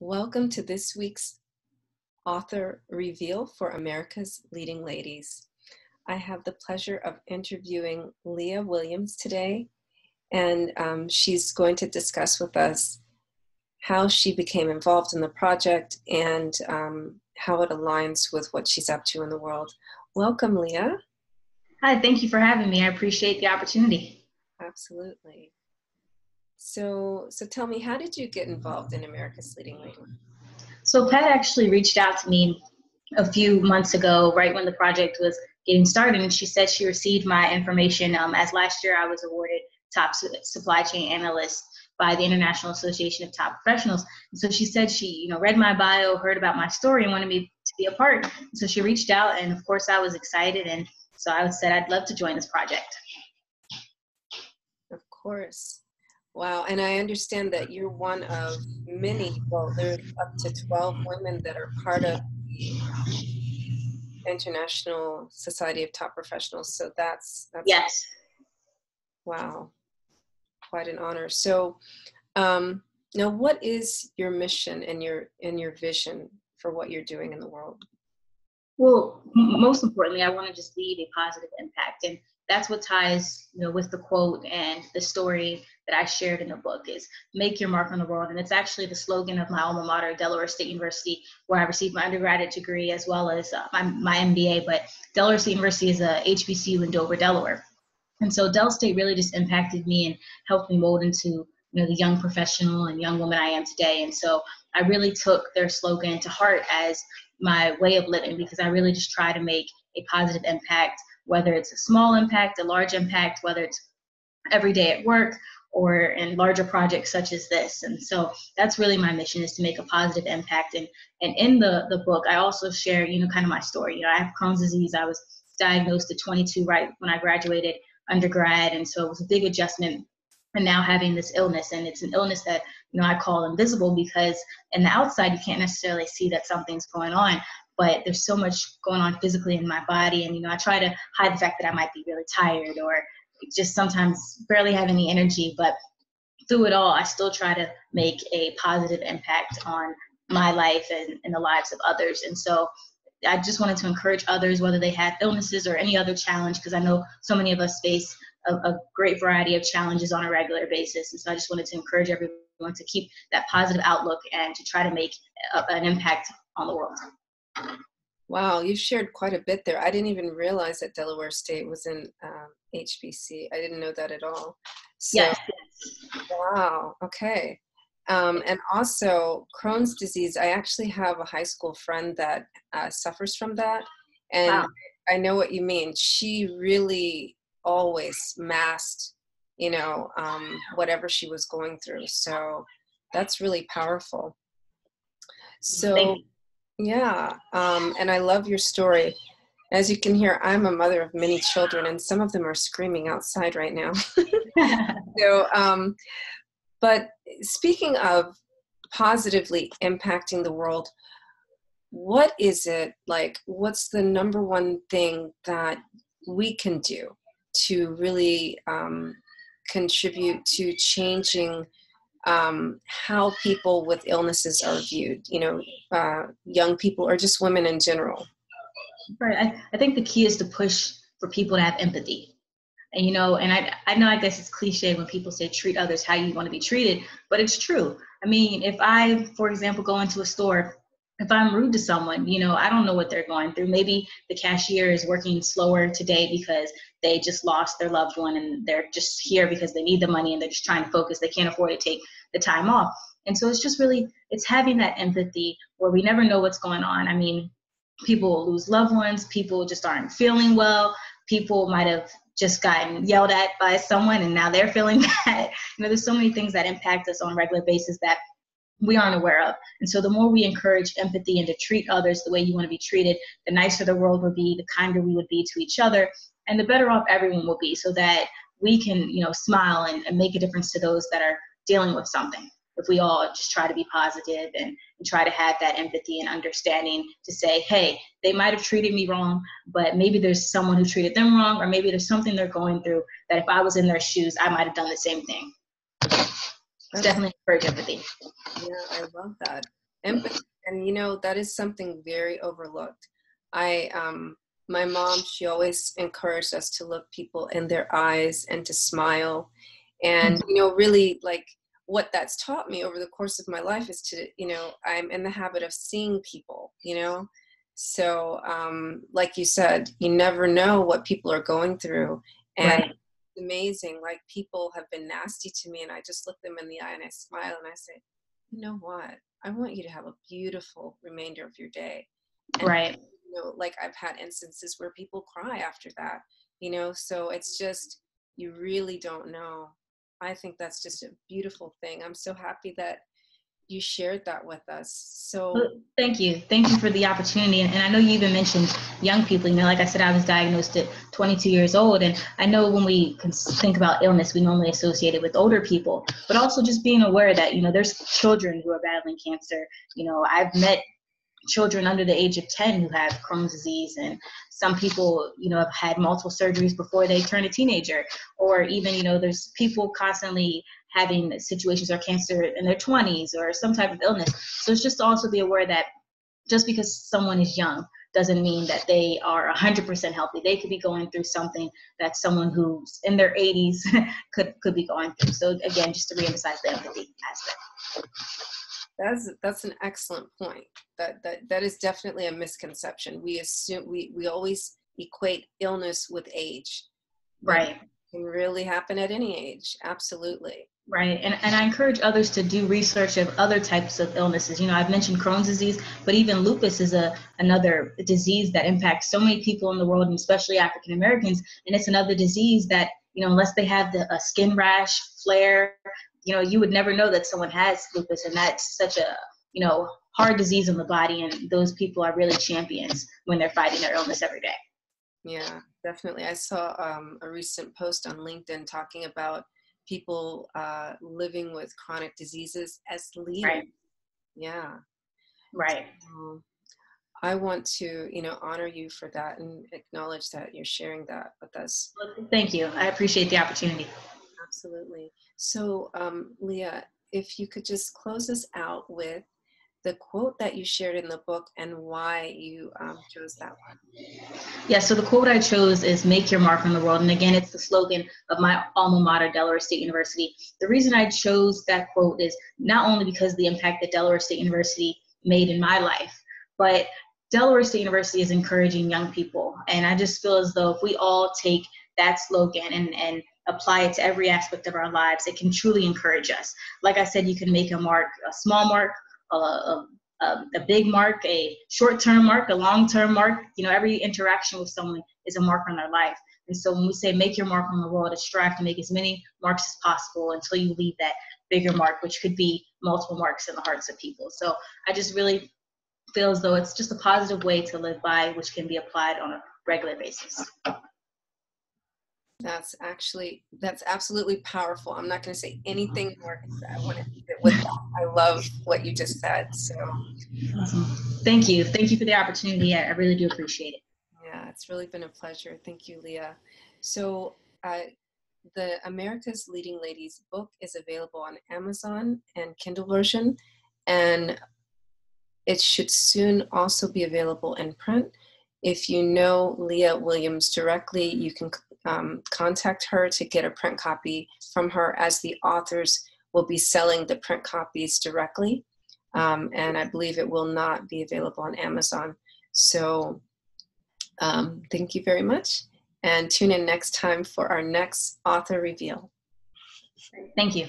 Welcome to this week's Author Reveal for America's Leading Ladies. I have the pleasure of interviewing Leah Williams today, and she's going to discuss with us how she became involved in the project and how it aligns with what she's up to in the world. Welcome, Leah. Hi, thank you for having me. I appreciate the opportunity. Absolutely. So tell me, how did you get involved in America's Leading Ladies? So Pat actually reached out to me a few months ago, right when the project was getting started, and she said she received my information as last year I was awarded Top Supply Chain Analyst by the International Association of Top Professionals. And so she said she, read my bio, heard about my story, and wanted me to be a part. So she reached out, and of course I was excited, and so I said I'd love to join this project. Of course. Wow, and I understand that you're one of many, well, there's up to 12 women that are part of the International Society of Top Professionals, so that's Yes. Wow, quite an honor. So now what is your mission and your vision for what you're doing in the world? Well, most importantly, I want to just leave a positive impact, and that's what ties, with the quote and the story that I shared in the book is make your mark on the world. And it's actually the slogan of my alma mater, Delaware State University, where I received my undergraduate degree as well as my MBA. But Delaware State University is a HBCU in Dover, Delaware. And so Del State really just impacted me and helped me mold into, the young professional and young woman I am today. And so I really took their slogan to heart as my way of living, because I really just try to make a positive impact, whether it's a small impact, a large impact, whether it's every day at work or in larger projects such as this. And so that's really my mission, is to make a positive impact. And in the book, I also share, kind of my story. I have Crohn's disease. I was diagnosed at 22 right when I graduated undergrad. And so it was a big adjustment. And now having this illness, and it's an illness that, I call invisible, because in the outside, you can't necessarily see that something's going on, but there's so much going on physically in my body. And, I try to hide the fact that I might be really tired or just sometimes barely have any energy, but through it all, I still try to make a positive impact on my life and the lives of others. And so I just wanted to encourage others, whether they have illnesses or any other challenge, because I know so many of us face a great variety of challenges on a regular basis. And so I just wanted to encourage everyone to keep that positive outlook and to try to make an impact on the world. Wow, you shared quite a bit there. I didn't even realize that Delaware State was in HBC. I didn't know that at all. So, yes. Wow, okay. And also Crohn's disease, I actually have a high school friend that suffers from that. And wow. I know what you mean. She really always masked, whatever she was going through. So that's really powerful. So, yeah. And I love your story. As you can hear, I'm a mother of many children, and some of them are screaming outside right now. So, but speaking of positively impacting the world, what is it like? What's the number one thing that we can do to really contribute to changing how people with illnesses are viewed, young people or just women in general? Right. I think the key is to push for people to have empathy. And, and I know, I guess it's cliche when people say treat others how you want to be treated, but it's true. I mean, if I, for example, go into a store, if I'm rude to someone, I don't know what they're going through. Maybe the cashier is working slower today because they just lost their loved one and they're just here because they need the money and they're just trying to focus. They can't afford to take the time off. And so it's just really, it's having that empathy where we never know what's going on. I mean, people lose loved ones. People just aren't feeling well. People might have just gotten yelled at by someone and now they're feeling bad. There's so many things that impact us on a regular basis that we aren't aware of. And so the more we encourage empathy and to treat others the way you want to be treated, the nicer the world would be, the kinder we would be to each other, and the better off everyone will be, so that we can, smile and make a difference to those that are dealing with something. If we all just try to be positive and try to have that empathy and understanding to say, hey, they might have treated me wrong, but maybe there's someone who treated them wrong, or maybe there's something they're going through that if I was in their shoes, I might have done the same thing. It's definitely encourage empathy. Yeah, I love that. Empathy. And, you know, that is something very overlooked. My mom, she always encouraged us to look people in their eyes and to smile. And, you know, really, like, what that's taught me over the course of my life is to, you know, I'm in the habit of seeing people, you know. So, like you said, you never know what people are going through. And Right. it's amazing. Like, people have been nasty to me, and I just look them in the eye and I smile and I say, you know what? I want you to have a beautiful remainder of your day. And, Right. you know, like, I've had instances where people cry after that, you know, so it's just, you really don't know. I think that's just a beautiful thing. I'm so happy that you shared that with us. So Well, thank you. Thank you for the opportunity. And I know you even mentioned young people. You know, like I said, I was diagnosed at 22 years old. And I know when we can think about illness, we normally associate it with older people, but also just being aware that, you know, there's children who are battling cancer. You know, I've met children under the age of 10 who have Crohn's disease, and some people, you know, have had multiple surgeries before they turn a teenager, or even, you know, there's people constantly having situations or cancer in their 20s or some type of illness. So it's just to also be aware that just because someone is young doesn't mean that they are 100% healthy. They could be going through something that someone who's in their 80s could be going through. So again, just to reemphasize the empathy aspect. that's an excellent point. That is definitely a misconception. We assume we always equate illness with age. Right. It can really happen at any age. Absolutely. Right. And I encourage others to do research of other types of illnesses. You know, I've mentioned Crohn's disease, but even lupus is another disease that impacts so many people in the world, and especially African Americans. And it's another disease that, you know, unless they have a skin rash, flare, you know, you would never know that someone has lupus. And that's such a, you know, hard disease in the body. And those people are really champions when they're fighting their illness every day. Yeah, definitely. I saw a recent post on LinkedIn talking about people living with chronic diseases as leaders. Right. Yeah. Right. So, I want to, you know, honor you for that and acknowledge that you're sharing that with us. Well, thank you. I appreciate the opportunity. Absolutely. So, Leah, if you could just close us out with the quote that you shared in the book and why you chose that one. Yeah, so the quote I chose is "Make your mark on the world." And again, it's the slogan of my alma mater, Delaware State University. The reason I chose that quote is not only because of the impact that Delaware State University made in my life, but Delaware State University is encouraging young people. And I just feel as though if we all take that slogan and apply it to every aspect of our lives, it can truly encourage us. Like I said, you can make a mark, a small mark, a big mark, a short-term mark, a long-term mark. You know, every interaction with someone is a mark on their life. And so when we say make your mark on the world, it's strive to make as many marks as possible until you leave that bigger mark, which could be multiple marks in the hearts of people. So I just really feel as though it's just a positive way to live by, which can be applied on a regular basis. That's absolutely powerful. I'm not going to say anything more because I want to leave it with that. I love what you just said. So awesome. Thank you. Thank you for the opportunity. I really do appreciate it. Yeah, it's really been a pleasure. Thank you, Leah. So the America's Leading Ladies book is available on Amazon and Kindle version, and it should soon also be available in print. If you know Leah Williams directly, you can contact her to get a print copy from her, as the authors will be selling the print copies directly. And I believe it will not be available on Amazon. So thank you very much. And tune in next time for our next author reveal. Thank you.